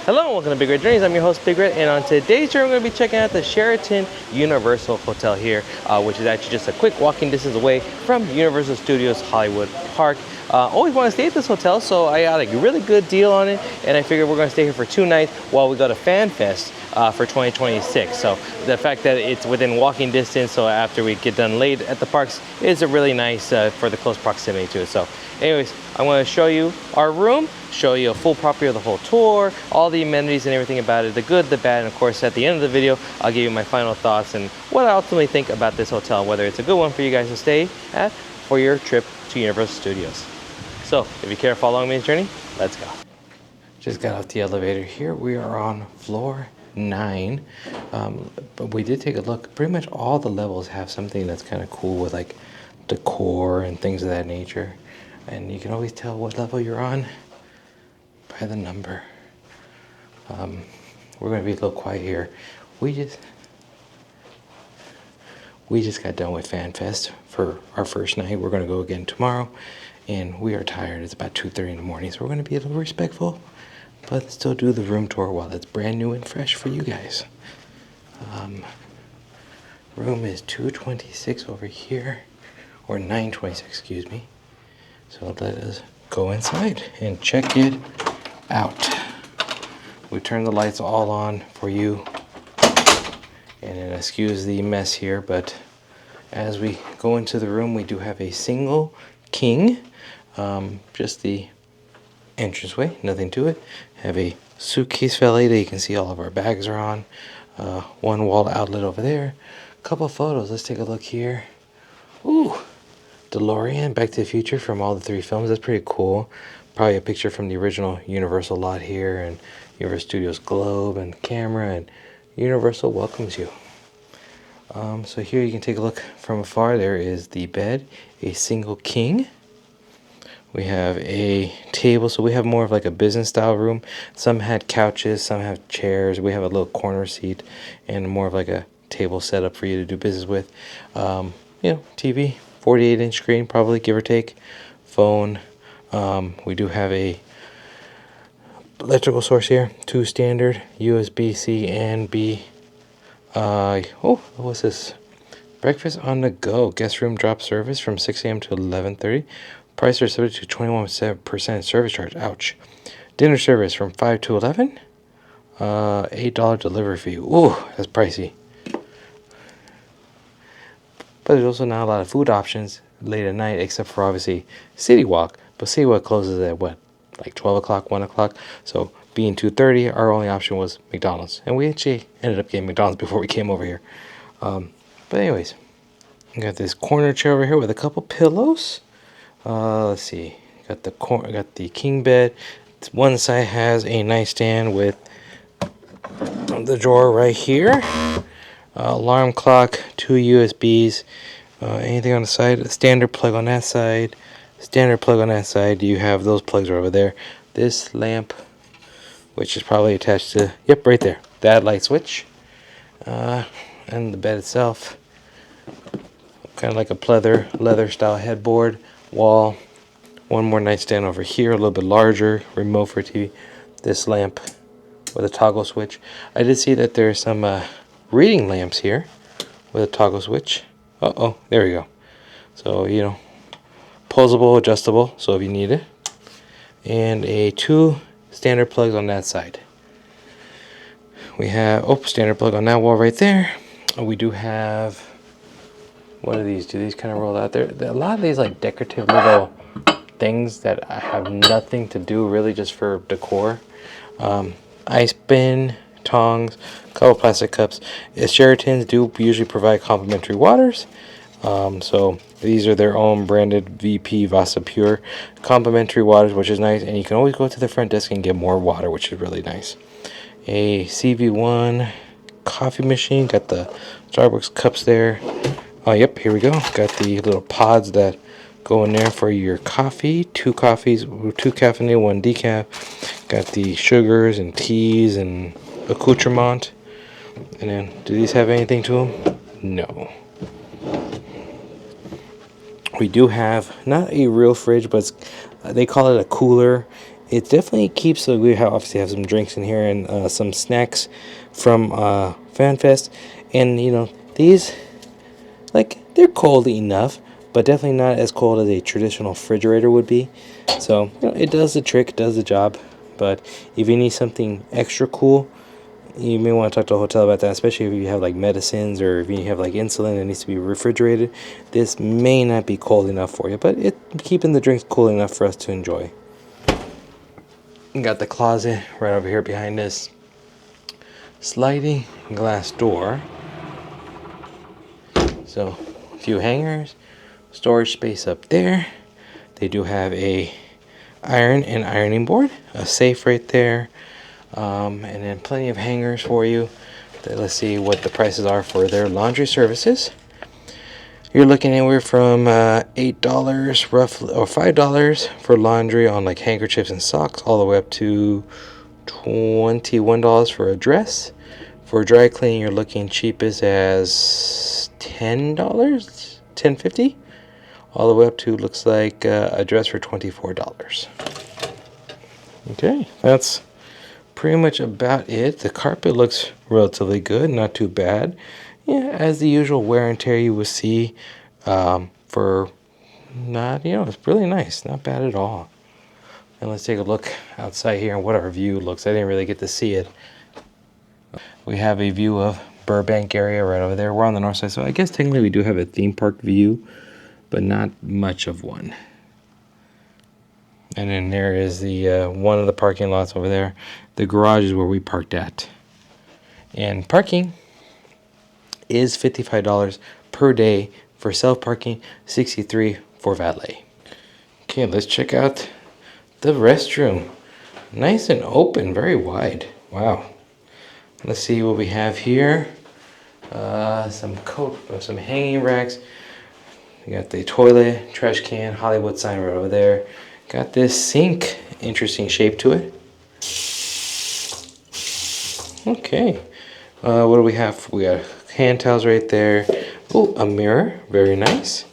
Hello, welcome to BigRedJourneys. I'm your host, Big Red, and on today's journey, we're going to be checking out the Sheraton Universal Hotel here, which is actually just a quick walking distance away from Universal Studios Hollywood Park. Always want to stay at this hotel, so I got a really good deal on it, and I figured we're going to stay here for 2 nights while we go to Fan Fest for 2026. So the fact that it's within walking distance, so after we get done late at the parks, is a really nice for the close proximity to it. So anyways, I'm going to show you our room, show you a full property of the whole tour, all the amenities and everything about it, the good, the bad, and of course at the end of the video, I'll give you my final thoughts and what I ultimately think about this hotel, whether it's a good one for you guys to stay at for your trip to Universal Studios. So if you care to follow along me on this journey, let's go. Just got off the elevator here. We are on floor 9, but we did take a look. Pretty much all the levels have something that's kind of cool with like decor and things of that nature, and you can always tell what level you're on by the number. We're going to be a little quiet here. We just got done with Fan Fest for our first night. We're going to go again tomorrow, and we are tired. It's about 2:30 in the morning, so we're going to be a little respectful, but still do the room tour while it's brand new and fresh for you guys. Room is 226 over here, or 926, excuse me. So let us go inside and check it out. We turn the lights all on for you, and then excuse the mess here, but as we go into the room, we do have a single king, just the entranceway, nothing to it. Have a suitcase valet that you can see all of our bags are on. One wall outlet over there. Couple photos. Let's take a look here. Ooh, DeLorean, Back to the Future from all the 3 films. That's pretty cool. Probably a picture from the original Universal lot here, and Universal Studios globe and camera, and Universal welcomes you. So here you can take a look from afar. There is the bed, a single king. We have a table, so we have more of like a business style room. Some had couches, some have chairs. We have a little corner seat and more of like a table setup for you to do business with. TV, 48-inch screen probably, give or take. Phone. We do have a electrical source here, 2 standard, USB-C and B. What's this? Breakfast on the go, guest room drop service from 6 a.m. to 11:30. Price are subject to 21% service charge. Ouch. Dinner service from 5 to 11. $8 delivery fee. Ooh, that's pricey. But there's also not a lot of food options late at night, except for obviously City Walk. But City Walk closes at what? Like 12 o'clock, 1 o'clock. So being 2:30, our only option was McDonald's. And we actually ended up getting McDonald's before we came over here. But anyways, we got this corner chair over here with a couple pillows. Let's see. Got the king bed. One side has a nightstand with the drawer right here. Alarm clock, 2 USBs. Anything on the side? A standard plug on that side. Standard plug on that side. You have those plugs over there. This lamp, which is probably attached to, yep, right there. That light switch. And the bed itself, kind of like a leather style headboard. Wall. One more nightstand over here, a little bit larger. Remote for TV. This lamp with a toggle switch. I did see that there's some reading lamps here with a toggle switch. There we go. So, posable, adjustable, so if you need it. And 2 standard plugs on that side. We have standard plug on that wall right there. We do have, what are these? Do these kind of roll out there? A lot of these like decorative little things that have nothing to do really, just for decor. Ice bin, tongs, couple plastic cups. Sheratons do usually provide complimentary waters. So these are their own branded VP Vasa Pure complimentary waters, which is nice. And you can always go to the front desk and get more water, which is really nice. A CV1 coffee machine. Got the Starbucks cups there. Yep, here we go. Got the little pods that go in there for your coffee. 2 coffees, 2 caffeinated, 1 decaf. Got the sugars and teas and accoutrement. And then, do these have anything to them? No. We do have, not a real fridge, but they call it a cooler. it definitely keeps. We obviously have some drinks in here and some snacks from FanFest, and these, like, they're cold enough, but definitely not as cold as a traditional refrigerator would be. So it does the trick, does the job. But if you need something extra cool, you may want to talk to a hotel about that, especially if you have like medicines or if you have like insulin that needs to be refrigerated. This may not be cold enough for you, but it's keeping the drinks cool enough for us to enjoy. We got the closet right over here behind us. Sliding glass door. So a few hangers, storage space up there. They do have a iron and ironing board, a safe right there, and then plenty of hangers for you. Let's see what the prices are for their laundry services. You're looking anywhere from $8 roughly, or $5 for laundry on like handkerchiefs and socks, all the way up to $21 for a dress. For dry cleaning, you're looking cheapest as $10, $10.50, all the way up to, looks like, a dress for $24. Okay, that's pretty much about it. The carpet looks relatively good, not too bad. Yeah, as the usual wear and tear you will see, for not, it's really nice, not bad at all. And let's take a look outside here and what our view looks. I didn't really get to see it. We have a view of Burbank area right over there. We're on the north side, so I guess technically we do have a theme park view, but not much of one. And then there is the one of the parking lots over there. The garage is where we parked at. And parking is $55 per day for self-parking, $63 for valet. Okay, let's check out the restroom. Nice and open, very wide. Wow. Let's see what we have here. Some hanging racks. We got the toilet, trash can, Hollywood sign right over there. Got this sink, interesting shape to it. Okay, what do we have? We got hand towels right there. Oh, a mirror, very nice.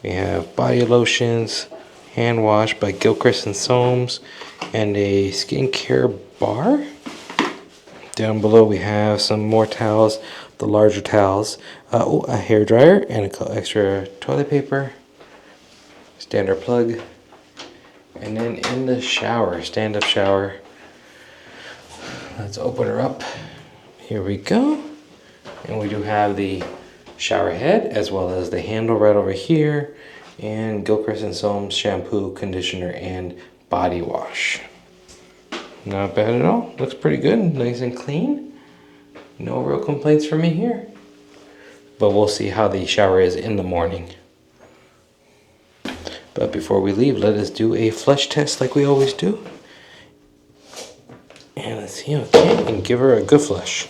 We have body lotions, hand wash by Gilchrist and Soames, and a skincare bar. Down below we have some more towels, the larger towels. A hair dryer and a extra toilet paper. Standard plug. And then in the shower, stand-up shower. Let's open her up. Here we go. And we do have the shower head as well as the handle right over here. And Gilchrist and Soames shampoo, conditioner, and body wash. Not bad at all. Looks pretty good. Nice and clean. No real complaints from me here. But we'll see how the shower is in the morning. But before we leave, let us do a flush test like we always do. And let's see, okay, and give her a good flush.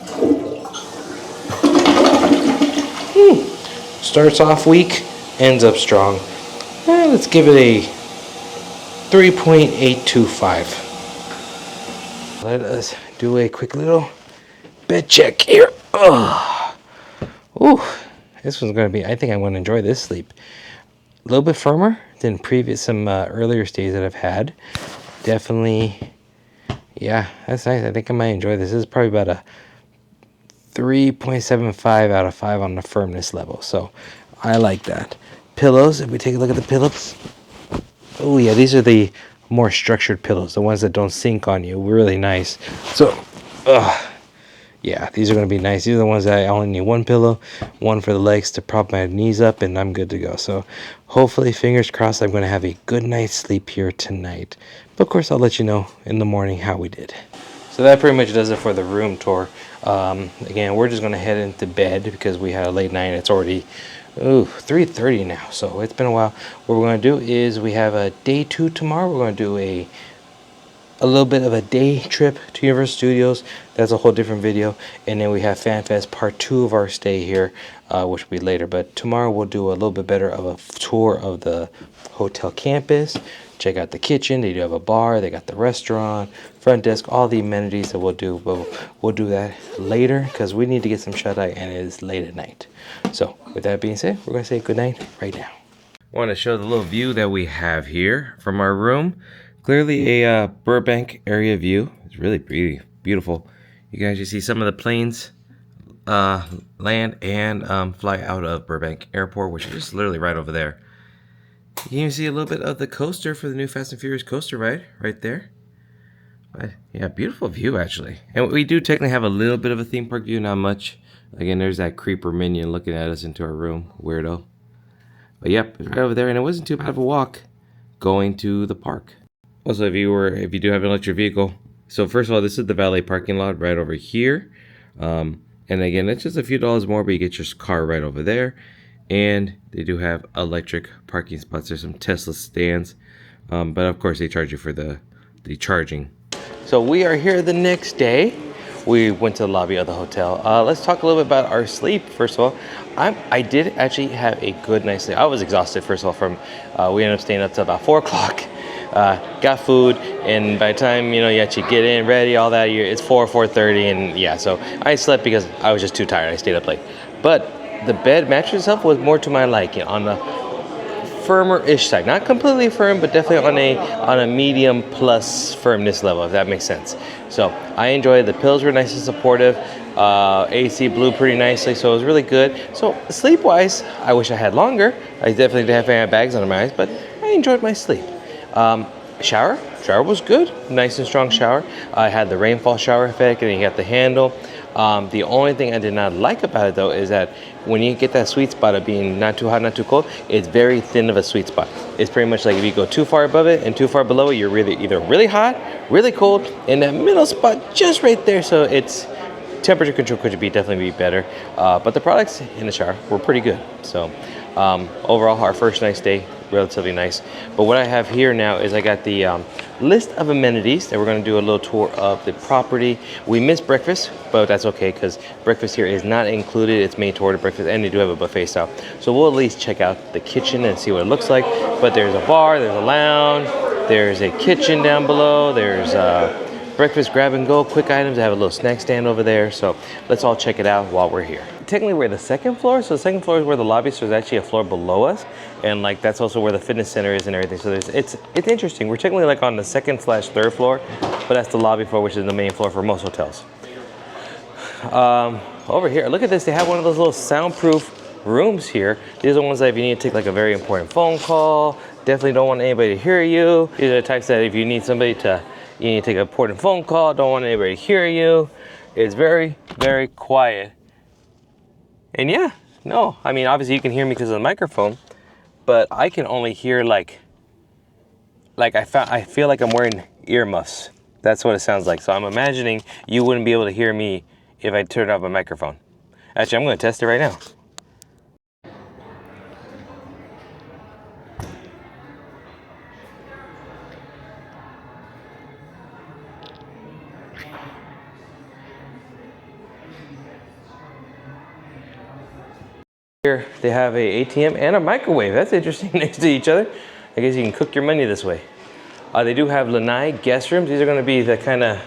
Starts off weak, ends up strong. Let's give it a 3.825. Let us do a quick little bed check here. Ooh, this one's gonna be, I think I'm gonna enjoy this sleep. A little bit firmer than some earlier stays that I've had. Definitely, yeah, that's nice. I think I might enjoy this. This is probably about a 3.75 out of 5 on the firmness level. So I like that. Pillows, if we take a look at the pillows. Oh yeah, these are the more structured pillows, the ones that don't sink on you. Really nice. So, yeah, these are going to be nice. These are the ones that I only need one pillow, one for the legs to prop my knees up, and I'm good to go. So hopefully, fingers crossed, I'm going to have a good night's sleep here tonight. But of course, I'll let you know in the morning how we did. So that pretty much does it for the room tour. Again, we're just going to head into bed because we had a late night. It's already 3:30 now, so it's been a while. What we're going to do is we have a day 2 tomorrow. We're going to do a little bit of a day trip to Universal Studios. That's a whole different video. And then we have FanFest part 2 of our stay here, which will be later. But tomorrow we'll do a little bit better of a tour of the hotel campus. Check out the kitchen. They do have a bar. They got the restaurant, front desk, all the amenities that we'll do. But we'll do that later because we need to get some shut-eye and it is late at night. So with that being said, we're going to say good night right now. I want to show the little view that we have here from our room. Clearly a Burbank area view. It's really pretty, beautiful. You can actually see some of the planes land and fly out of Burbank Airport, which is just literally right over there. You can even see a little bit of the coaster for the new Fast and Furious coaster ride right there. But yeah, beautiful view actually. And we do technically have a little bit of a theme park view, not much. Again, there's that creeper minion looking at us into our room, weirdo. But yep, it's right over there, and it wasn't too bad of a walk going to the park. Also, if you do have an electric vehicle, so first of all, this is the valet parking lot right over here. And again, it's just a few dollars more, but you get your car right over there. And they do have electric parking spots. There's some Tesla stands, but of course they charge you for the charging. So we are here the next day. We went to the lobby of the hotel. Let's talk a little bit about our sleep. First of all, I did actually have a good night's sleep. I was exhausted first of all from we ended up staying up till about 4 o'clock. Got food, and by the time you actually get in, ready, all that, it's 4:30, and yeah. So I slept because I was just too tired. I stayed up late, but the bed mattress itself was more to my liking, on the firmer-ish side, not completely firm, but definitely on a medium plus firmness level, if that makes sense. So I enjoyed the pillows were nice and supportive. AC blew pretty nicely, so it was really good. So sleep-wise, I wish I had longer. I definitely didn't have bags under my eyes, but I enjoyed my sleep. Shower was good, nice and strong shower. I had the rainfall shower effect, and you got the handle. The only thing I did not like about it though is that when you get that sweet spot of being not too hot, not too cold, it's very thin of a sweet spot. It's pretty much like if you go too far above it and too far below it, you're either really hot, really cold, in that middle spot just right there. So it's temperature control could definitely be better. But the products in the shower were pretty good. So overall, our first nice day, relatively nice. But what I have here now is I got the list of amenities that we're going to do a little tour of the property. We missed breakfast, but that's okay because breakfast here is not included. It's made to order breakfast, and they do have a buffet style. So we'll at least check out the kitchen and see what it looks like. But there's a bar, there's a lounge, there's a kitchen down below, there's breakfast grab and go, quick items. I have a little snack stand over there. So let's all check it out while we're here. Technically we're the second floor, so the second floor is where the lobby, so there's actually a floor below us, and like that's also where the fitness center is and everything. So it's interesting. We're technically like on the second/third floor, but that's the lobby floor, which is the main floor for most hotels. Over here, look at this. They have one of those little soundproof rooms here. These are the ones that if you need to take like a very important phone call, definitely don't want anybody to hear you. These are the types that if you need somebody to, you need to take an important phone call, don't want anybody to hear you. It's very, very quiet. And yeah, no, I mean, obviously you can hear me because of the microphone, but I can only hear like I feel like I'm wearing earmuffs. That's what it sounds like. So I'm imagining you wouldn't be able to hear me if I turned off my microphone. Actually, I'm going to test it right now. Here they have a ATM and a microwave. That's interesting next to each other. I guess you can cook your money this way. They do have lanai guest rooms. These are going to be the kind of,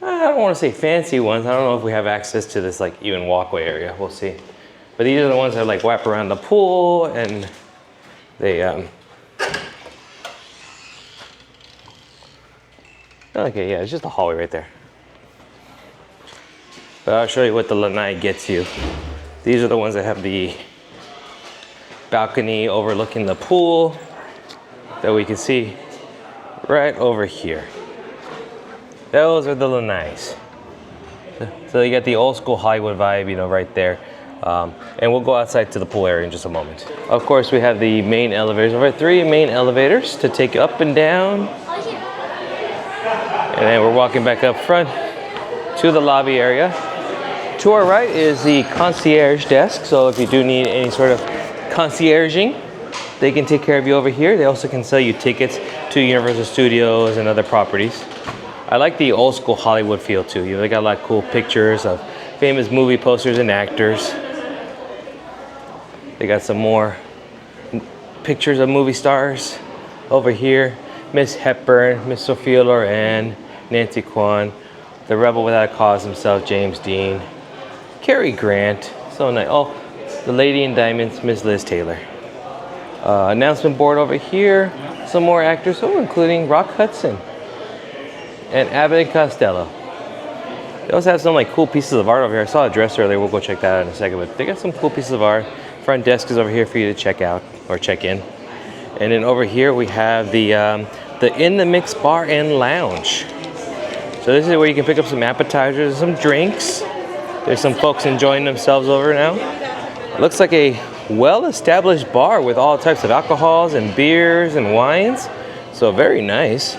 I don't want to say fancy ones. I don't know if we have access to this like even walkway area. We'll see. But these are the ones that like wrap around the pool, and they okay, yeah, it's just a hallway right there. But I'll show you what the lanai gets you. These are the ones that have the balcony overlooking the pool that we can see right over here. Those are the lanais. So you got the old school Hollywood vibe, right there. And we'll go outside to the pool area in just a moment. Of course, we have the main elevators. Over 3 main elevators to take you up and down. And then we're walking back up front to the lobby area. To our right is the concierge desk. So if you do need any sort of concierging, they can take care of you over here. They also can sell you tickets to Universal Studios and other properties. I like the old school Hollywood feel too. They got a lot of cool pictures of famous movie posters and actors. They got some more pictures of movie stars over here. Miss Hepburn, Miss Sophia Loren, Nancy Kwan, the rebel without a cause himself, James Dean, Cary Grant, so nice. Oh, the Lady in Diamonds, Miss Liz Taylor. Announcement board over here. some more actors, including Rock Hudson and Abbott and Costello. They also have some like cool pieces of art over here. I saw a dress earlier. We'll go check that out in a second. But they got some cool pieces of art. Front desk is over here for you to check out or check in. And then over here we have the In the Mix Bar and Lounge. So this is where you can pick up some appetizers and some drinks. There's some folks enjoying themselves over now. It looks like a well-established bar with all types of alcohols and beers and wines. So very nice.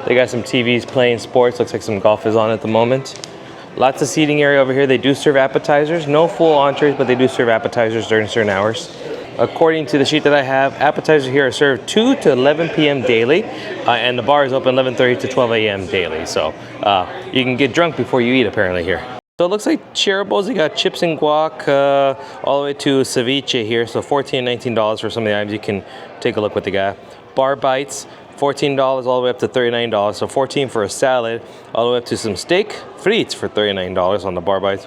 They got some TVs playing sports. Looks like some golf is on at the moment. Lots of seating area over here. They do serve appetizers. No full entrees, but they do serve appetizers during certain hours. According to the sheet that I have, appetizers here are served 2 to 11 p.m. daily, and the bar is open 11:30 to 12 a.m. daily. So you can get drunk before you eat apparently here. So it looks like shareables. You got chips and guac all the way to ceviche here. So $14 and $19 for some of the items. You can take a look what they got. Bar bites, $14 all the way up to $39. So $14 for a salad, all the way up to some steak frites for $39 on the bar bites.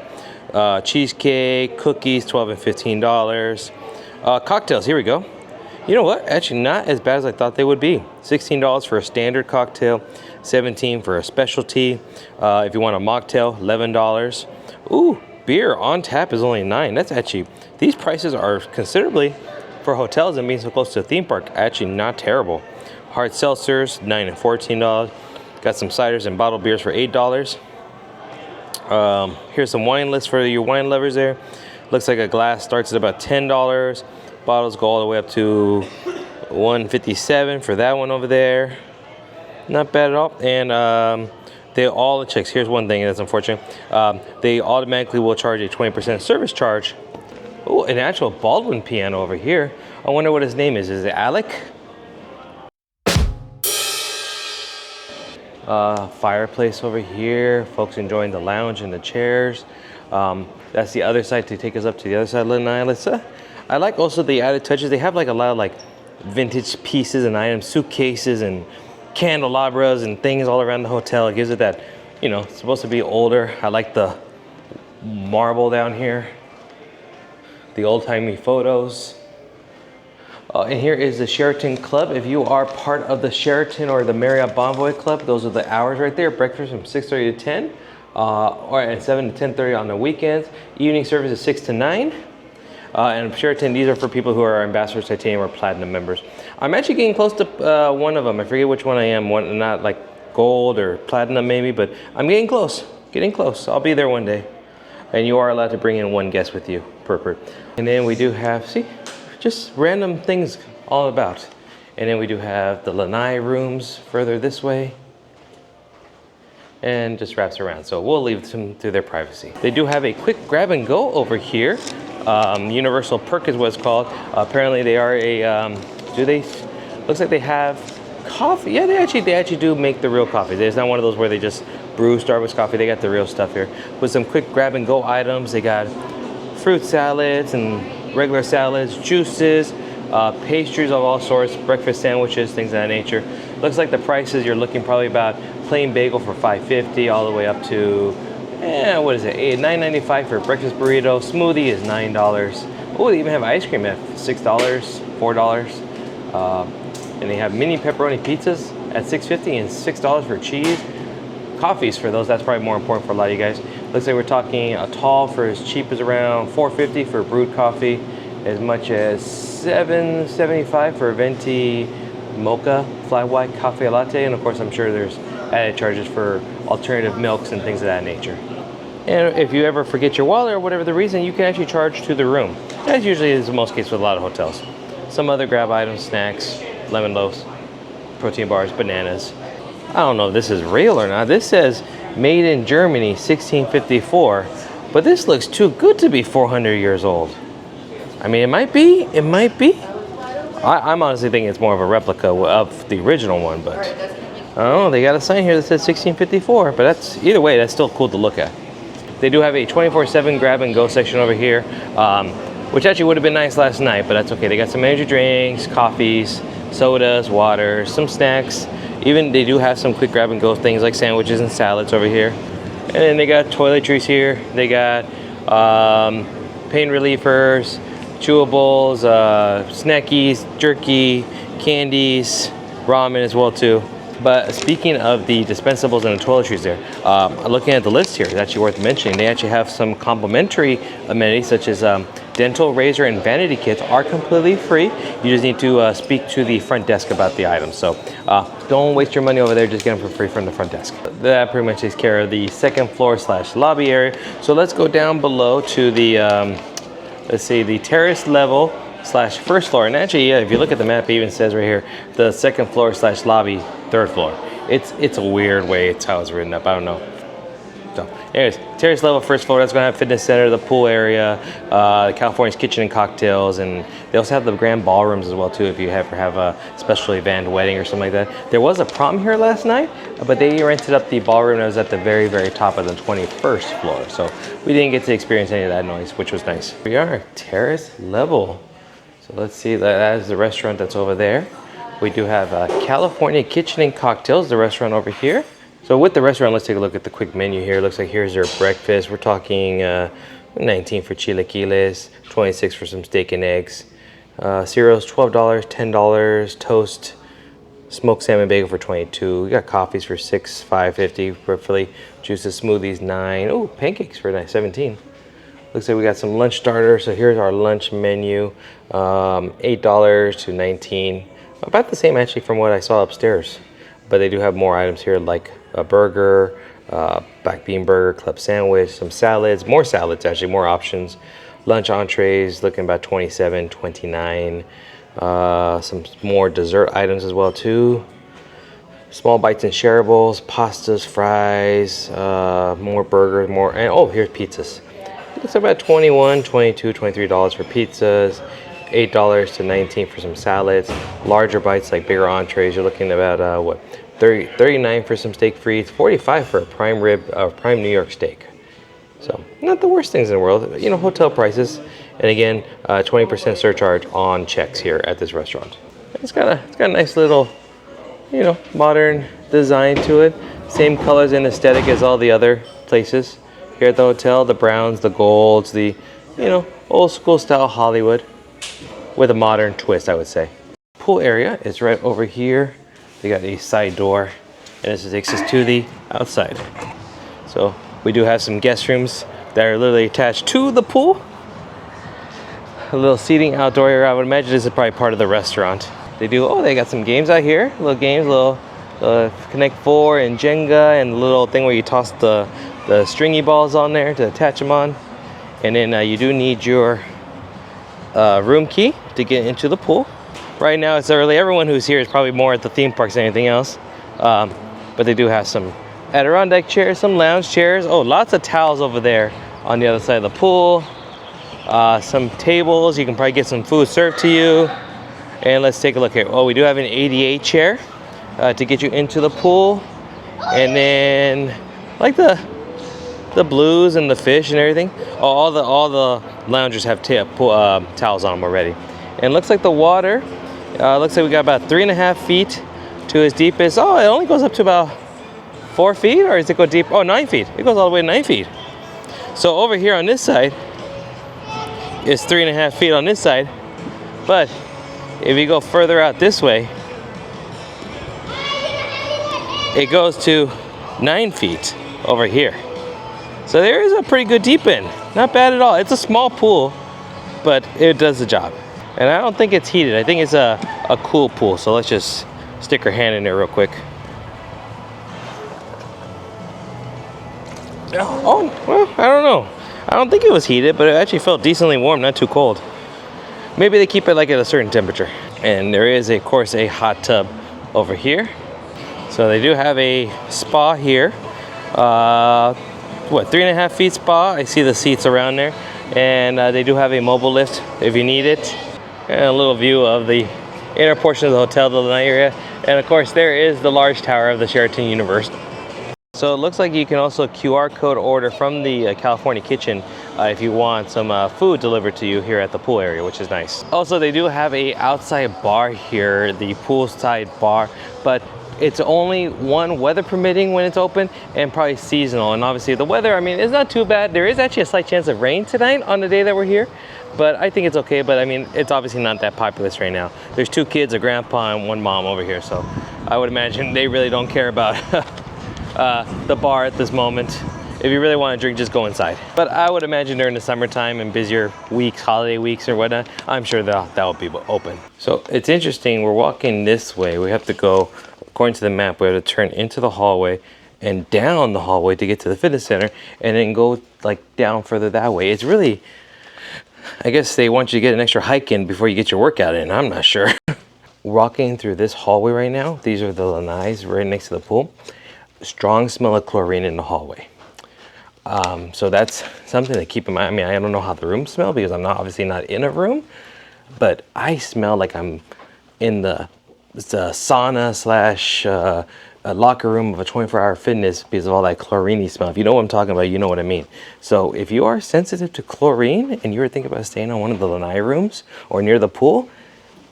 Cheesecake, cookies, $12 and $15. Cocktails, here we go. You know what? Actually, not as bad as I thought they would be. $16 for a standard cocktail, $17 for a specialty. If you want a mocktail, $11. Ooh, beer on tap is only $9. That's actually, these prices are considerably, for hotels and being so close to a theme park, actually not terrible. Hard seltzers, $9 and $14. Got some ciders and bottled beers for $8. Here's some wine lists for your wine lovers there. Looks like a glass starts at about $10. Bottles go all the way up to $157 for that one over there. Not bad at all. And all the checks. Here's one thing that's unfortunate. They automatically will charge a 20% service charge. Oh, an actual Baldwin piano over here. I wonder what his name is. Is it Alec? Fireplace over here. Folks enjoying the lounge and the chairs. That's the other side to take us up to the other side of Lanai. I like also the added touches. They have like a lot of like vintage pieces and items, suitcases and candelabras and things all around the hotel. It gives it that, you know, it's supposed to be older. I like the marble down here, the old-timey photos. And here is the Sheraton Club. If you are part of the Sheraton or the Marriott Bonvoy Club, those are the hours right there. Breakfast from 6:30 to 10, or at 7 to 10:30 on the weekends. Evening service is 6 to 9. And Sheraton, these are for people who are Ambassador Titanium or Platinum members. I'm actually getting close to one of them. I forget which one I am. One, not like gold or platinum maybe, but I'm getting close. Getting close. I'll be there one day. And you are allowed to bring in one guest with you per. And then we do have, see, just random things all about. And then we do have the lanai rooms further this way. And just wraps around. So we'll leave them to their privacy. They do have a quick grab and go over here. Universal Perk is what it's called. Apparently they are a, looks like they have coffee. Yeah, they actually do make the real coffee. It's not one of those where they just brew Starbucks coffee. They got the real stuff here. With some quick grab and go items. They got fruit salads and regular salads, juices, pastries of all sorts, breakfast sandwiches, things of that nature. Looks like the prices, you're looking probably about plain bagel for $5.50 all the way up to, what is it, $9.95 for a breakfast burrito. Smoothie is $9. Oh, they even have ice cream at $6, $4. And they have mini pepperoni pizzas at $6.50 and $6 for cheese. Coffees for those, that's probably more important for a lot of you guys. Looks like we're talking a tall for as cheap as around $4.50 for brewed coffee, as much as $7.75 for a venti mocha flat white cafe latte, and of course I'm sure there's added charges for alternative milks and things of that nature. And if you ever forget your wallet or whatever the reason, you can actually charge to the room. As usually is the most case with a lot of hotels. Some other grab items, snacks, lemon loaves, protein bars, bananas. I don't know if this is real or not. This says made in Germany 1654, but this looks too good to be 400 years old. I mean, it might be. I'm honestly thinking it's more of a replica of the original one, but I don't know. They got a sign here that says 1654, but that's, either way, that's still cool to look at. They do have a 24/7 grab and go section over here, which actually would have been nice last night, but that's okay. They got some energy drinks, coffees, sodas, waters, some snacks. Even they do have some quick grab and go things like sandwiches and salads over here. And then they got toiletries here. They got pain relievers, chewables, snackies, jerky, candies, ramen as well too. But speaking of the dispensables and the toiletries there, looking at the list here, it's actually worth mentioning. They actually have some complimentary amenities such as dental, razor, and vanity kits are completely free. You just need to speak to the front desk about the items. So don't waste your money over there, just get them for free from the front desk. That pretty much takes care of the second floor / lobby area. So let's go down below to the, let's see, the terrace level / first floor. And actually, yeah, if you look at the map, it even says right here, the second floor / lobby, third floor. It's a weird way it's how it's written up. I don't know. So, anyways, terrace level, first floor. That's gonna have fitness center, the pool area, California's kitchen and cocktails, and they also have the grand ballrooms as well too. If you ever have a special event, wedding, or something like that. There was a prom here last night, but they rented up the ballroom that was at the very, very top of the 21st floor. So we didn't get to experience any of that noise, which was nice. We are terrace level. So let's see, that is the restaurant that's over there. We do have California Kitchen and Cocktails, the restaurant over here. So with the restaurant, let's take a look at the quick menu here. Looks like here's their breakfast. We're talking 19 for chilaquiles, 26 for some steak and eggs. Cereals, $12, $10. Toast, smoked salmon bagel for 22. We got coffees for $6, $5.50 roughly. Juices, smoothies, $9. Oh, pancakes for $17. Looks like we got some lunch starters. So here's our lunch menu, $8 to $19. About the same actually from what I saw upstairs. But they do have more items here like a burger, black bean burger, club sandwich, some salads, more salads actually, more options. Lunch entrees looking about $27, $29. Some more dessert items as well too. Small bites and shareables, pastas, fries, more burgers, more, and oh, here's pizzas. It's about $21, $22, $23 for pizzas, $8 to $19 for some salads. Larger bites like bigger entrees, you're looking at about what, $39 for some steak frites, $45 for a prime rib, prime New York steak. So not the worst things in the world, you know, hotel prices. And again, 20% surcharge on checks here at this restaurant. It's got a nice little, you know, modern design to it. Same colors and aesthetic as all the other places here at the hotel. The browns, the golds, the, you know, old school style Hollywood with a modern twist, I would say. Pool area is right over here. They got a side door, and this takes us to the outside. So we do have some guest rooms that are literally attached to the pool. A little seating outdoor area. I would imagine this is probably part of the restaurant. They do, oh, they got some games out here. Little games, little Connect 4 and Jenga, and a little thing where you toss the stringy balls on there to attach them on. And then you do need your room key to get into the pool. Right now it's early. Everyone who's here is probably more at the theme parks than anything else. But they do have some Adirondack chairs, some lounge chairs. Oh, lots of towels over there on the other side of the pool. Some tables. You can probably get some food served to you. And let's take a look here. Oh, we do have an ADA chair to get you into the pool. And then like the blues and the fish and everything. All the loungers have towels on them already. And it looks like the water, looks like we got about 3.5 feet to its deepest. Oh, it only goes up to about 4 feet, or does it go deep? Oh, 9 feet. It goes all the way to 9 feet. So over here on this side is 3.5 feet on this side. But if you go further out this way, it goes to 9 feet over here. So there is a pretty good deep end. Not bad at all. It's a small pool, but it does the job. And I don't think it's heated. I think it's a cool pool. So let's just stick our hand in there real quick. Oh, well, I don't know. I don't think it was heated, but it actually felt decently warm, not too cold. Maybe they keep it like at a certain temperature. And there is, of course, a hot tub over here. So they do have a spa here. What, 3.5 feet spa? I see the seats around there. And they do have a mobile lift if you need it. And a little view of the inner portion of the hotel, the night area. And of course, there is the large tower of the Sheraton Universal. So it looks like you can also QR code order from the California Kitchen if you want some food delivered to you here at the pool area, which is nice. Also, they do have a outside bar here, the poolside bar, but It's only one, weather permitting when it's open, and probably seasonal. And obviously the weather, I mean, it's not too bad. There is actually a slight chance of rain tonight on the day that we're here, but I think it's okay. But I mean, it's obviously not that populous right now. There's 2 kids, a grandpa and 1 mom over here. So I would imagine they really don't care about the bar at this moment. If you really want to drink, just go inside. But I would imagine during the summertime and busier weeks, holiday weeks or whatnot, I'm sure that will be open. So it's interesting, we're walking this way. We have to go, according to the map, we have to turn into the hallway and down the hallway to get to the fitness center, and then go like down further that way. It's really, I guess they want you to get an extra hike in before you get your workout in. I'm not sure. Walking through this hallway right now, these are the lanais right next to the pool. Strong smell of chlorine in the hallway. So that's something to keep in mind. I mean, I don't know how the rooms smell because I'm obviously not in a room, but I smell like I'm in the sauna slash a locker room of a 24-hour fitness because of all that chlorine smell. If you know what I'm talking about, you know what I mean. So if you are sensitive to chlorine and you're thinking about staying on one of the lanai rooms or near the pool,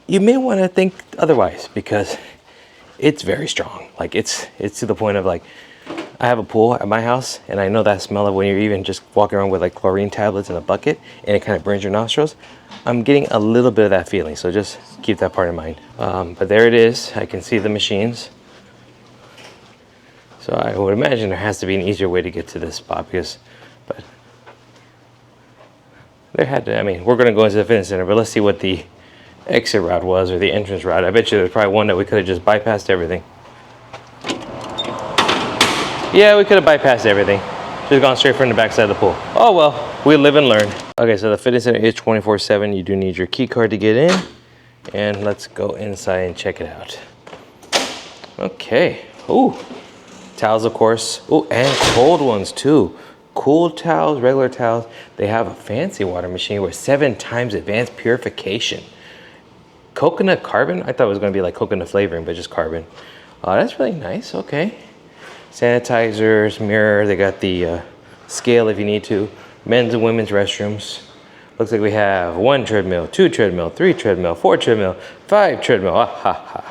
you may want to think otherwise because it's very strong. Like it's to the point of like, I have a pool at my house, and I know that smell of when you're even just walking around with like chlorine tablets in a bucket and it kind of burns your nostrils. I'm getting a little bit of that feeling, so just keep that part in mind. But there it is. I can see the machines. So I would imagine there has to be an easier way to get to this spot but there had to, I mean, we're going to go into the fitness center, but let's see what the exit route was or the entrance route. I bet you there's probably one that we could have just bypassed everything. Yeah, we could have bypassed everything. Just gone straight from the backside of the pool. Oh well, we live and learn. Okay, so the fitness center is 24/7. You do need your key card to get in. And let's go inside and check it out. Okay. Ooh, towels of course. Ooh, and cold ones too. Cool towels, regular towels. They have a fancy water machine with 7 times advanced purification. Coconut carbon? I thought it was gonna be like coconut flavoring, but just carbon. Oh, that's really nice, okay. Sanitizers, mirror, they got the scale if you need to. Men's and women's restrooms. Looks like we have 1 treadmill, 2 treadmill, 3 treadmill, 4 treadmill, 5 treadmill. Ah, ha,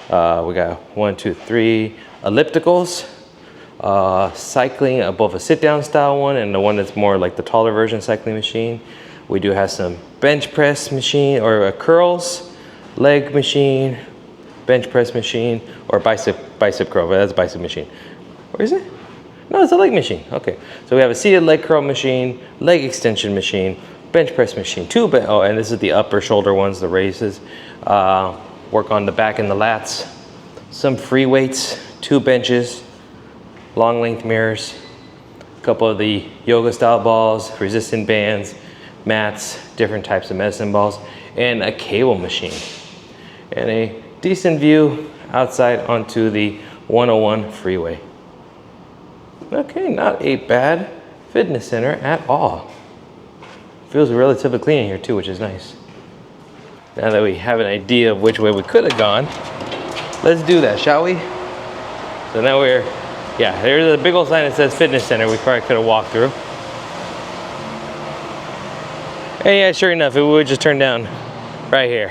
ha. We got 1, 2, 3 ellipticals. Cycling, both a sit-down style one and the one that's more like the taller version cycling machine. We do have some bench press machine or curls, leg machine, bench press machine, or bicep curl, but that's a bicep machine. Or is it? No, it's a leg machine. Okay, so we have a seated leg curl machine, leg extension machine, bench press machine, oh, and this is the upper shoulder ones, the raises. Work on the back and the lats. Some free weights, 2 benches, long length mirrors, a couple of the yoga style balls, resistant bands, mats, different types of medicine balls, and a cable machine. And a decent view outside onto the 101 freeway. Okay, not a bad fitness center at all. Feels relatively clean in here too, which is nice. Now that we have an idea of which way we could have gone, let's do that, shall we? So now yeah, there's a big old sign that says fitness center we probably could have walked through. And yeah, sure enough, if we would just turn down right here,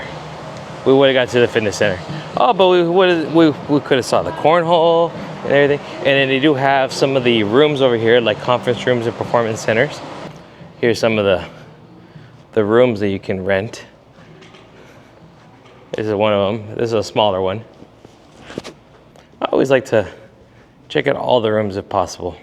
we would have got to the fitness center. Oh, but we could have saw the cornhole and everything. And then they do have some of the rooms over here, like conference rooms and performance centers. Here's some of the rooms that you can rent. This is one of them. This is a smaller one. I always like to check out all the rooms if possible.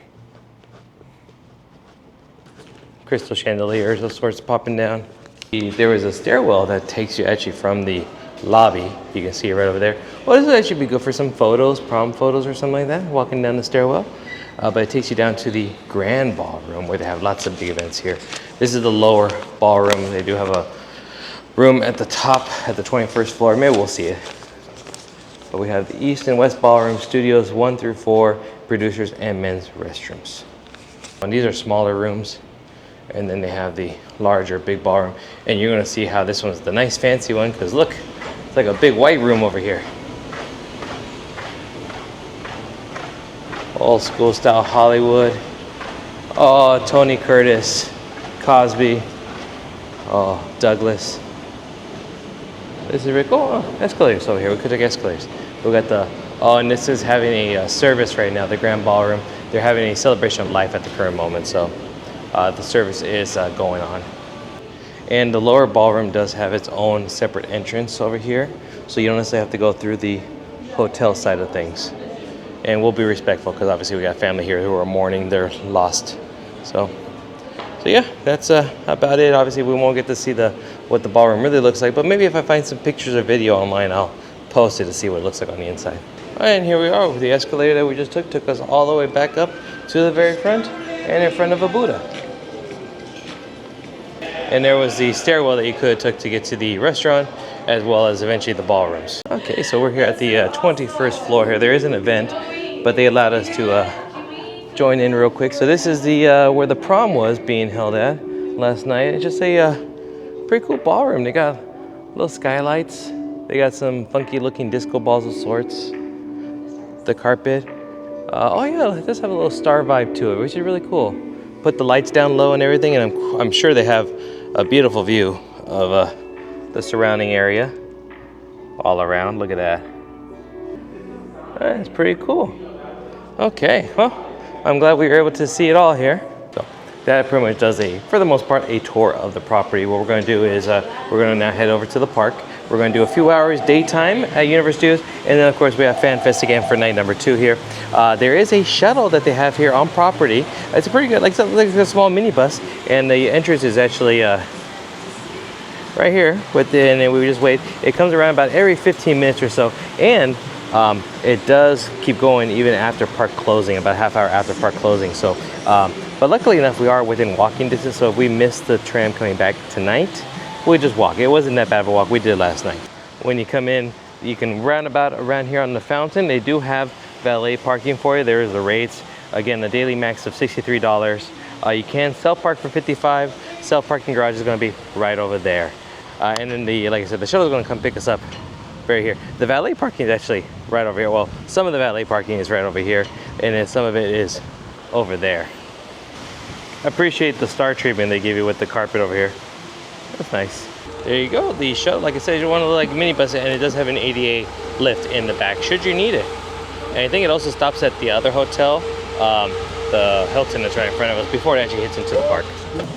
Crystal chandeliers, those sorts popping down. There was a stairwell that takes you actually from the lobby. You can see it right over there. Well, this would actually be good for some photos, prom photos or something like that, walking down the stairwell. But it takes you down to the grand ballroom where they have lots of big events here. This is the lower ballroom. They do have a room at the top at the 21st floor. Maybe we'll see it. But we have the east and west ballroom, studios 1 through 4, producers and men's restrooms. And these are smaller rooms. And then they have the larger big ballroom. And you're gonna see how this one's the nice fancy one, because look, it's like a big white room over here. Old school style Hollywood. Oh, Tony Curtis, Cosby, oh, Douglas. This is really cool. Oh, escalators over here. We could take escalators. We got the Oh, and this is having a service right now, the Grand Ballroom. They're having a celebration of life at the current moment, so the service is going on. And the lower ballroom does have its own separate entrance over here, so you don't necessarily have to go through the hotel side of things. And we'll be respectful because obviously we got family here who are mourning their lost. So yeah, that's about it. Obviously we won't get to see what the ballroom really looks like, but maybe if I find some pictures or video online, I'll post it to see what it looks like on the inside. All right, and here we are. The escalator that we just took us all the way back up to the very front and in front of a Buddha. And there was the stairwell that you could have took to get to the restaurant, as well as eventually the ballrooms. Okay, so we're here at the 21st floor here. There is an event, but they allowed us to join in real quick. So this is the where the prom was being held at last night. It's just a pretty cool ballroom. They got little skylights. They got some funky looking disco balls of sorts. The carpet. Oh yeah, it does have a little star vibe to it, which is really cool. Put the lights down low and everything, and I'm sure they have a beautiful view of the surrounding area all around. Look at that. That's pretty cool. Okay, well, I'm glad we were able to see it all here. So that pretty much does for the most part, a tour of the property. What we're going to do is we're going to now head over to the park. We're going to do a few hours daytime at Universal Studios, and then of course we have Fan Fest again for night number 2 here. There is a shuttle that they have here on property. It's a pretty good, like a small minibus, and the entrance is actually right here. And then we just wait. It comes around about every 15 minutes or so, and it does keep going even after park closing, about half hour after park closing. So, but luckily enough, we are within walking distance. So if we miss the tram coming back tonight, we just walk. It wasn't that bad of a walk. We did last night. When you come in, you can roundabout around here on the fountain. They do have valet parking for you. There is the rates. Again, the daily max of $63. You can self-park for $55. Self-parking garage is going to be right over there. And then like I said, the shuttle is going to come pick us up right here. The valet parking is actually right over here. Well, some of the valet parking is right over here, and then some of it is over there. I appreciate the star treatment they give you with the carpet over here. That's nice. There you go. The shuttle, like I said, you want to like minibus, and it does have an ADA lift in the back should you need it. And I think it also stops at the other hotel, the Hilton that's right in front of us, before it actually hits into the park.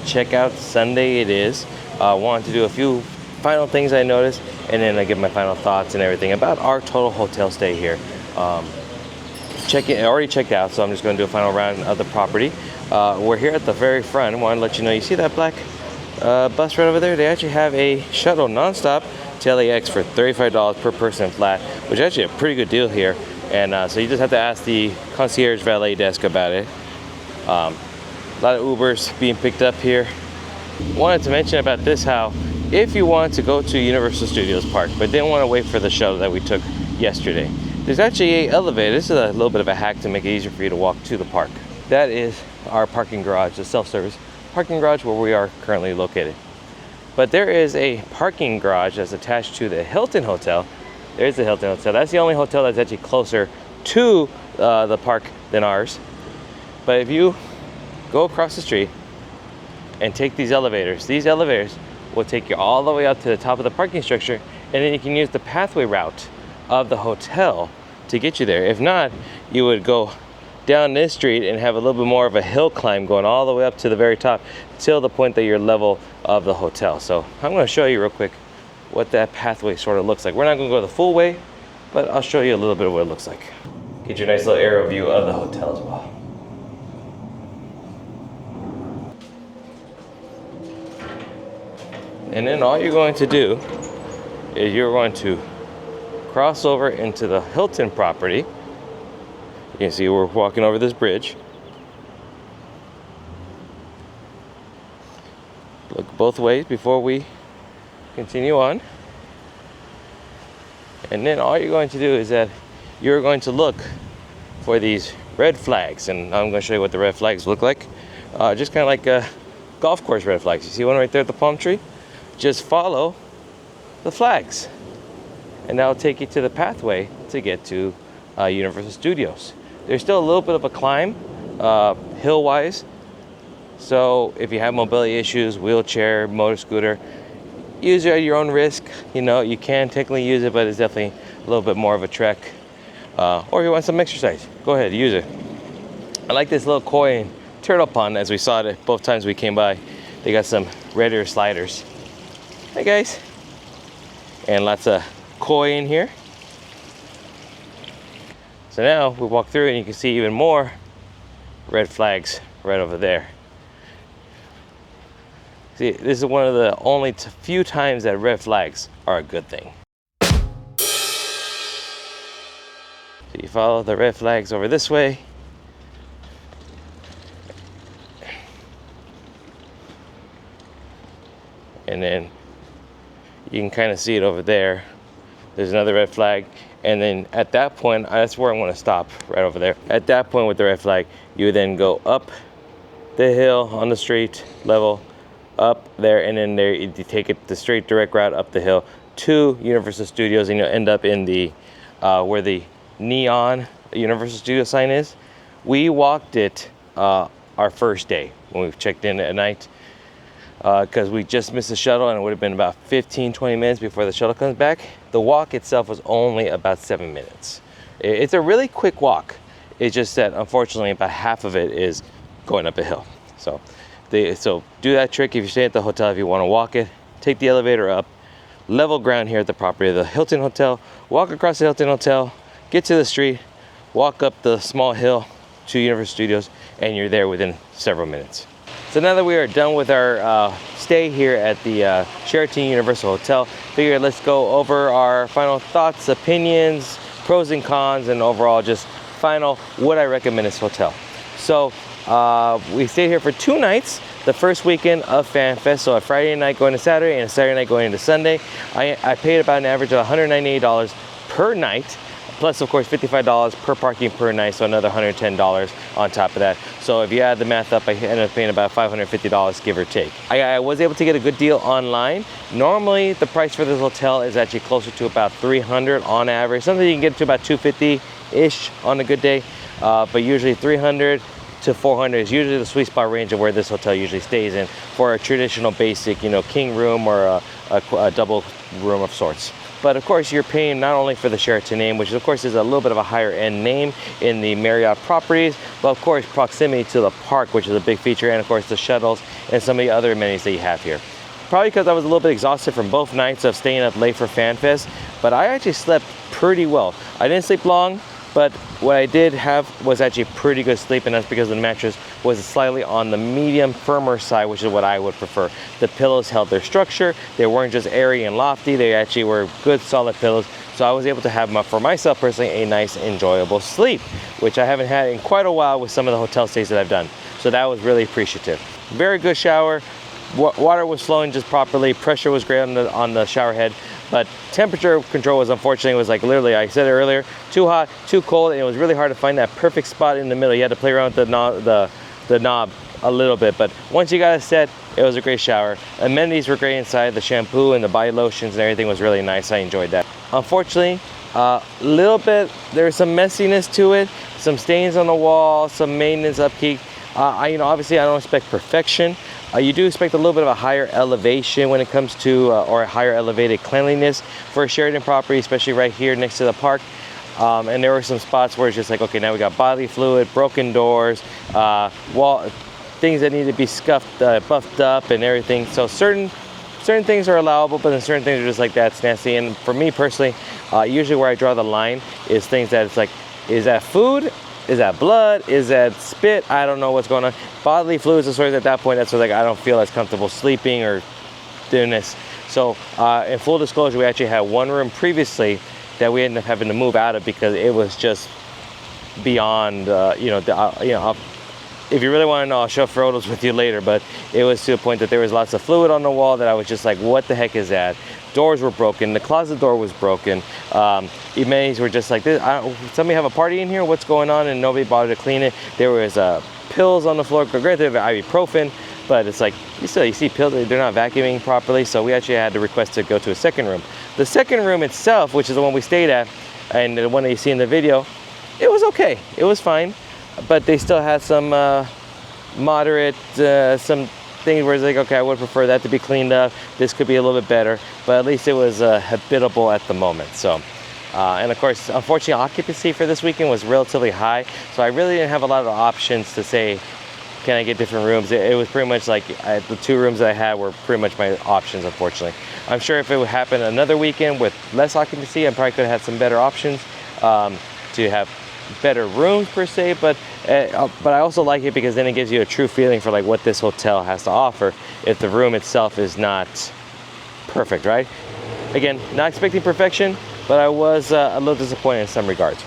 Checkout Sunday it is. Wanted to do a few final things I noticed, and then I give my final thoughts and everything about our total hotel stay here. I already checked out, so I'm just going to do a final round of the property. We're here at the very front. I want to let you know, you see that black bus right over there? They actually have a shuttle nonstop to LAX for $35 per person flat, which is actually a pretty good deal here. And so you just have to ask the concierge valet desk about it. A lot of Ubers being picked up here. Wanted to mention about this, how if you want to go to Universal Studios Park but didn't want to wait for the shuttle that we took yesterday, there's actually an elevator. This is a little bit of a hack to make it easier for you to walk to the park. That is our parking garage, the self-service parking garage where we are currently located. But there is a parking garage that's attached to the Hilton Hotel. There's the Hilton Hotel. That's the only hotel that's actually closer to the park than ours. But if you go across the street and take these elevators will take you all the way up to the top of the parking structure, and then you can use the pathway route of the hotel to get you there. If not, you would go down this street and have a little bit more of a hill climb going all the way up to the very top till the point that you're level of the hotel. So I'm going to show you real quick what that pathway sort of looks like. We're not going to go the full way, but I'll show you a little bit of what it looks like. Get your nice little aerial view of the hotel as well. And then all you're going to do is you're going to cross over into the Hilton property. You can see we're walking over this bridge. Look both ways before we continue on. And then all you're going to do is that you're going to look for these red flags. And I'm going to show you what the red flags look like. Just kind of like golf course red flags. You see one right there at the palm tree? Just follow the flags, and that'll take you to the pathway to get to Universal Studios. There's still a little bit of a climb, hill-wise, so if you have mobility issues, wheelchair, motor scooter, use it at your own risk. You know, you can technically use it, but it's definitely a little bit more of a trek. or if you want some exercise, go ahead, use it. I like this little koi and turtle pond, as we saw it both times we came by. They got some red ear sliders. Hey guys. And lots of koi in here. So now we walk through and you can see even more red flags right over there. See, this is one of the only few times that red flags are a good thing. So you follow the red flags over this way. And then you can kind of see it over there. There's another red flag. And then at that point, that's where I'm going to stop, right over there. At that point with the red flag, you then go up the hill on the street level, up there, and then there you take it the straight direct route up the hill to Universal Studios, and you'll end up in the where the neon Universal Studios sign is. We walked it our first day when we checked in at night, because we just missed the shuttle, and it would have been about 15-20 minutes before the shuttle comes back. The walk itself was only about 7 minutes. It's a really quick walk. It's just that unfortunately about half of it is going up a hill. So do that trick if you stay at the hotel. If you want to walk it, take the elevator up, level ground here at the property of the Hilton Hotel, walk across the Hilton Hotel, get to the street, walk up the small hill to Universal Studios, and you're there within several minutes. So now that we are done with our stay here at the Sheraton Universal Hotel, figured let's go over our final thoughts, opinions, pros and cons, and overall just final would I recommend this hotel. So we stayed here for 2 nights. The first weekend of FanFest, so a Friday night going to Saturday and a Saturday night going into Sunday. I paid about an average of $198 per night, plus of course $55 per parking per night, so another $110 on top of that. So if you add the math up, I ended up paying about $550 give or take. I was able to get a good deal online. Normally the price for this hotel is actually closer to about $300 on average. Sometimes you can get to about $250-ish on a good day, but usually $300 to $400 is usually the sweet spot range of where this hotel usually stays in for a traditional basic, king room or a double room of sorts. But of course, you're paying not only for the Sheraton name, which of course is a little bit of a higher end name in the Marriott properties, but of course proximity to the park, which is a big feature, and of course the shuttles and some of the other amenities that you have here. Probably because I was a little bit exhausted from both nights of staying up late for FanFest, but I actually slept pretty well. I didn't sleep long, but what I did have was actually pretty good sleep, and that's because the mattress was slightly on the medium, firmer side, which is what I would prefer. The pillows held their structure. They weren't just airy and lofty. They actually were good, solid pillows. So I was able to have, for myself personally, a nice, enjoyable sleep, which I haven't had in quite a while with some of the hotel stays that I've done. So that was really appreciative. Very good shower. Water was flowing just properly. Pressure was great on the shower head. But temperature control was unfortunately like literally, I said it earlier, too hot, too cold, and it was really hard to find that perfect spot in the middle. You had to play around with the knob a little bit, but once you got it set, it was a great shower. Amenities were great inside. The shampoo and the body lotions and everything was really nice. I enjoyed that. Unfortunately, little bit, there was some messiness to it, some stains on the wall, some maintenance upkeep. Obviously I don't expect perfection. You do expect a little bit of a higher elevation when it comes to, or a higher elevated cleanliness for a Sheraton property, especially right here next to the park. And there were some spots where it's just like, okay, now we got bodily fluid, broken doors, things that need to be scuffed, buffed up and everything. So certain things are allowable, but then certain things are just like, that's nasty. And for me personally, usually where I draw the line is things that it's like, is that food? Is that blood? Is that spit? I don't know what's going on. Bodily fluids and sort of at that point, that's where like I don't feel as comfortable sleeping or doing this. So in full disclosure, we actually had one room previously that we ended up having to move out of because it was just beyond, if you really want to know, I'll show photos with you later, but it was to a point that there was lots of fluid on the wall that I was just like, what the heck is that? Doors were broken. The closet door was broken. Amenities were just like this. Somebody have a party in here? What's going on? And nobody bothered to clean it. There was pills on the floor. Granted, ibuprofen, but it's like you see pills. They're not vacuuming properly. So we actually had to request to go to a second room. The second room itself, which is the one we stayed at, and the one that you see in the video, it was okay. It was fine, but they still had some moderate some things where it's like, okay, I would prefer that to be cleaned up. This could be a little bit better, but at least it was habitable at the moment. So And of course, unfortunately, occupancy for this weekend was relatively high, so I really didn't have a lot of options to say, can I get different rooms? It was pretty much like the 2 rooms that I had were pretty much my options, unfortunately. I'm sure if it would happen another weekend with less occupancy, I probably could have had some better options to have better rooms per se, but I also like it because then it gives you a true feeling for like what this hotel has to offer if the room itself is not perfect, right? Again, not expecting perfection, but I was a little disappointed in some regards.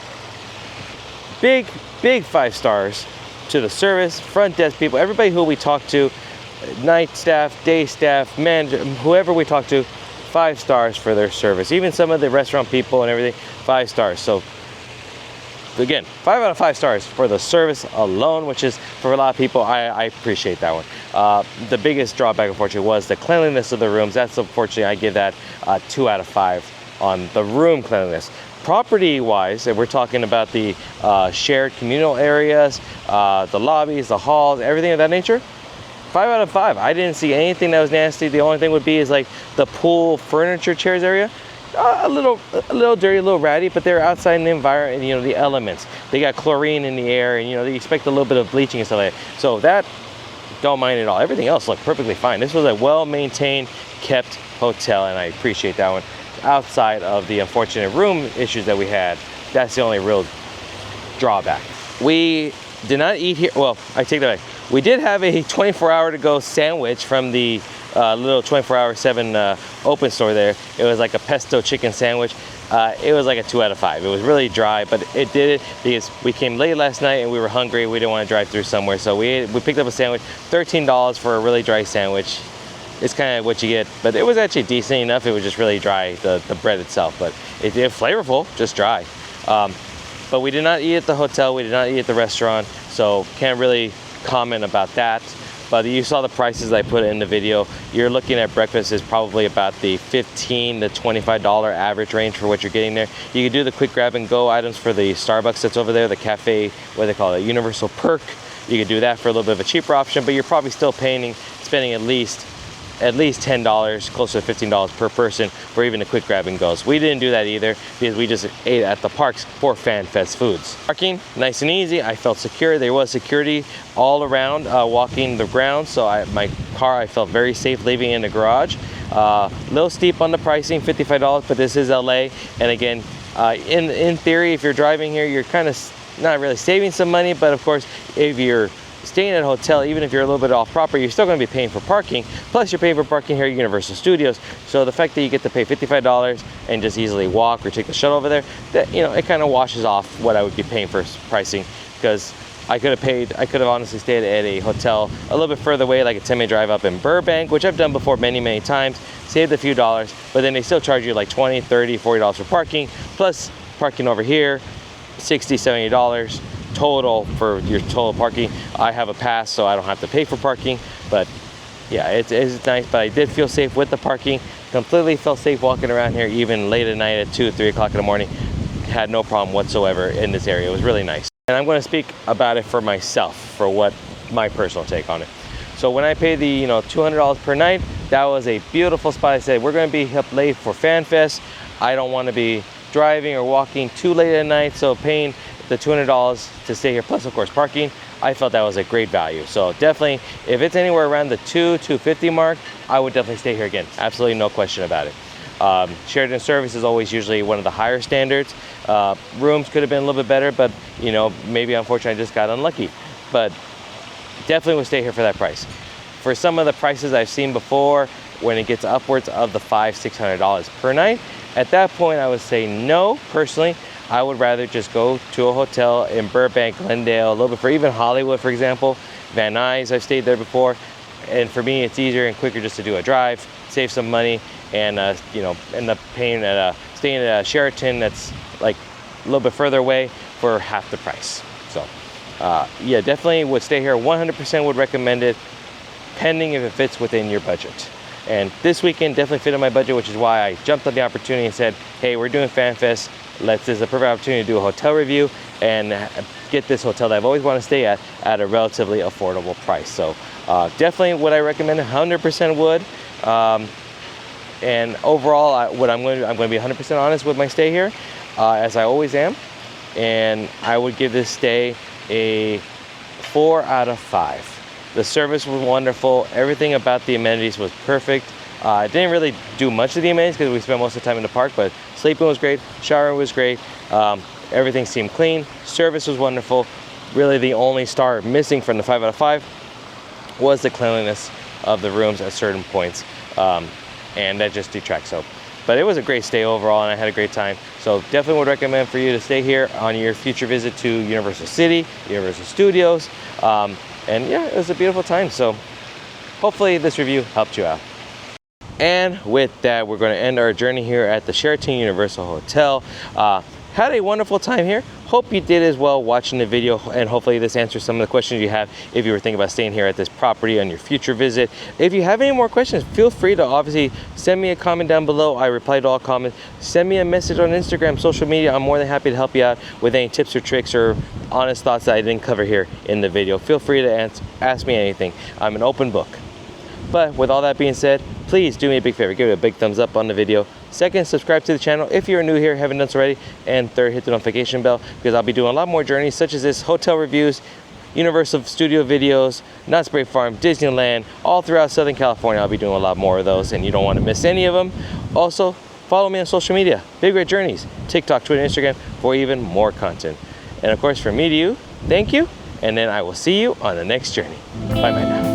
Big 5 stars to the service, front desk people, everybody who we talked to, night staff, day staff, manager, whoever we talked to, 5 stars for their service. Even some of the restaurant people and everything, 5 stars. So again, 5 out of 5 stars for the service alone, which is for a lot of people, I appreciate that one. The biggest drawback, unfortunately, was the cleanliness of the rooms. That's unfortunately, I give that 2 out of 5 on the room cleanliness. Property-wise, we're talking about the shared communal areas, the lobbies, the halls, everything of that nature. 5 out of 5. I didn't see anything that was nasty. The only thing would be is like the pool furniture chairs area. A little dirty, a little ratty, but they're outside in the environment, you know, the elements. They got chlorine in the air, and you know, they expect a little bit of bleaching and stuff like that. So that, don't mind at all. Everything else looked perfectly fine. This was a well-maintained, kept hotel, and I appreciate that one. Outside of the unfortunate room issues that we had, that's the only real drawback. We did not eat here. Well, I take that back. We did have a 24-hour to go sandwich from the little 24-hour 7 open store there. It was like a pesto chicken sandwich. It was like a 2 out of 5. It was really dry, but it did it because we came late last night and we were hungry. We didn't want to drive through somewhere, so we picked up a sandwich. $13 for a really dry sandwich. It's kind of what you get, but it was actually decent enough. It was just really dry, the bread itself, but it flavorful, just dry. But we did not eat at the hotel. We did not eat at the restaurant, so can't really comment about that. But you saw the prices I put in the video. You're looking at breakfast is probably about the $15 to $25 average range for what you're getting there. You can do the quick grab and go items for the Starbucks that's over there, the cafe, what they call it, Universal Perk. You could do that for a little bit of a cheaper option, but you're probably still spending at least $10, closer to $15 per person for even the quick grab and goes. We didn't do that either because we just ate at the parks for FanFest foods. Parking, nice and easy. I felt secure. There was security all around walking the grounds, so my car, I felt very safe leaving in the garage. A little steep on the pricing, $55, but this is LA. And again, in theory, if you're driving here, you're kind of not really saving some money, but of course, if you're staying at a hotel, even if you're a little bit off property, you're still going to be paying for parking. Plus, you're paying for parking here at Universal Studios. So the fact that you get to pay $55 and just easily walk or take the shuttle over there, that, you know, it kind of washes off what I would be paying for pricing. Because I could have honestly stayed at a hotel a little bit further away, like a 10-minute drive up in Burbank, which I've done before many times, saved a few dollars, but then they still charge you like $20, $30, $40 for parking, plus parking over here, $60, $70 total for your total parking. I have a pass, so I don't have to pay for parking, but yeah, it's nice. But I did feel safe with the parking. Completely felt safe walking around here, even late at night at 2, 3 o'clock in the morning. Had no problem whatsoever in this area. It was really nice. And I'm going to speak about it for myself, for what my personal take on it. So when I paid the $200 per night, that was a beautiful spot. I said, we're going to be up late for FanFest. I don't want to be driving or walking too late at night, so paying the $200 to stay here, plus of course parking, I felt that was a great value. So definitely, if it's anywhere around the $250 mark, I would definitely stay here again. Absolutely no question about it. Sheraton service is always usually one of the higher standards. Rooms could have been a little bit better, but maybe unfortunately I just got unlucky. But definitely would stay here for that price. For some of the prices I've seen before, when it gets upwards of the $500, $600 per night, at that point I would say no, personally. I would rather just go to a hotel in Burbank, Glendale, a little bit for even Hollywood, for example. Van Nuys, I've stayed there before. And for me, it's easier and quicker just to do a drive, save some money, and end up staying at a Sheraton that's like a little bit further away for half the price. So yeah, definitely would stay here. 100% would recommend it, pending if it fits within your budget. And this weekend definitely fit in my budget, which is why I jumped on the opportunity and said, hey, we're doing FanFest. This is a perfect opportunity to do a hotel review and get this hotel that I've always wanted to stay at a relatively affordable price. So definitely would I recommend, 100% would. And overall, I'm going to be 100% honest with my stay here. as I always am, and I would give this stay a 4 out of 5. The service was wonderful. Everything about the amenities was perfect. I didn't really do much of the amenities because we spent most of the time in the park, but sleeping was great, showering was great, everything seemed clean, service was wonderful. Really the only star missing from the 5 out of 5 was the cleanliness of the rooms at certain points, and that just detracts. But it was a great stay overall, and I had a great time. So definitely would recommend for you to stay here on your future visit to Universal City, Universal Studios, and yeah, it was a beautiful time. So hopefully this review helped you out. And with that, we're going to end our journey here at the Sheraton Universal Hotel. Had a wonderful time here. Hope you did as well watching the video, and hopefully this answers some of the questions you have if you were thinking about staying here at this property on your future visit. If you have any more questions, feel free to obviously send me a comment down below. I reply to all comments. Send me a message on Instagram, social media. I'm more than happy to help you out with any tips or tricks or honest thoughts that I didn't cover here in the video. Feel free to ask me anything. I'm an open book. But with all that being said, please do me a big favor. Give it a big thumbs up on the video. Second, subscribe to the channel if you're new here, haven't done so already. And third, hit the notification bell, because I'll be doing a lot more journeys such as this, hotel reviews, Universal Studio videos, Knott's Berry Farm, Disneyland, all throughout Southern California. I'll be doing a lot more of those, and you don't want to miss any of them. Also, follow me on social media, BigRedJourneys, TikTok, Twitter, Instagram, for even more content. And of course, from me to you, thank you, and then I will see you on the next journey. Bye bye now.